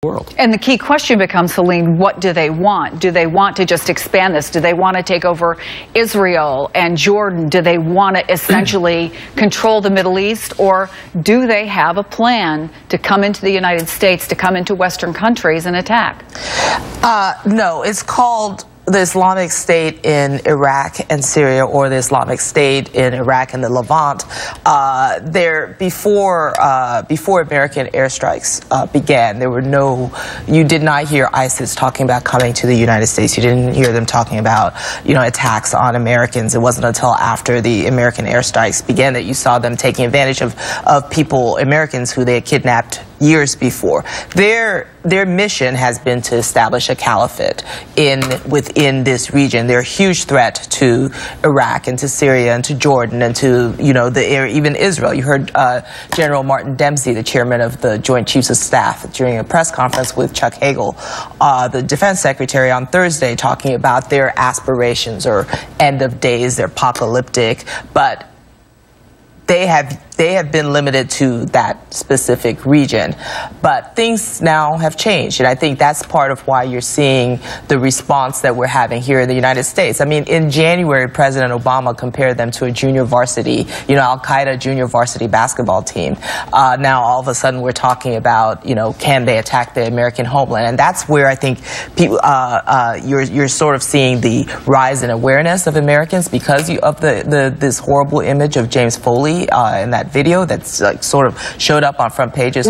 world. And the key question becomes, Helene, what do they want? Do they want to just expand this? Do they want to take over Israel and Jordan? Do they want to essentially control the Middle East? Or do they have a plan to come into the United States, to come into Western countries and attack? No, it's called the Islamic State in Iraq and Syria, or the Islamic State in Iraq and the Levant. Before American airstrikes began, you did not hear ISIS talking about coming to the United States. You didn't hear them talking about, attacks on Americans. It wasn't until after the American airstrikes began that you saw them taking advantage of Americans who they had kidnapped years before. Their mission has been to establish a caliphate within this region. They're a huge threat to Iraq and to Syria and to Jordan and to even Israel. You heard General Martin Dempsey, the chairman of the Joint Chiefs of Staff, during a press conference with Chuck Hagel, the defense secretary, on Thursday, talking about their aspirations or end of days. They're apocalyptic, but they have been limited to that specific region. But things now have changed, and I think that's part of why you're seeing the response that we're having here in the United States. I mean, in January, President Obama compared them to a junior varsity, Al-Qaeda junior varsity basketball team. Now, all of a sudden, we're talking about, can they attack the American homeland? And that's where I think people, you're sort of seeing the rise in awareness of Americans because of this horrible image of James Foley in that video that's sort of showed up on front pages.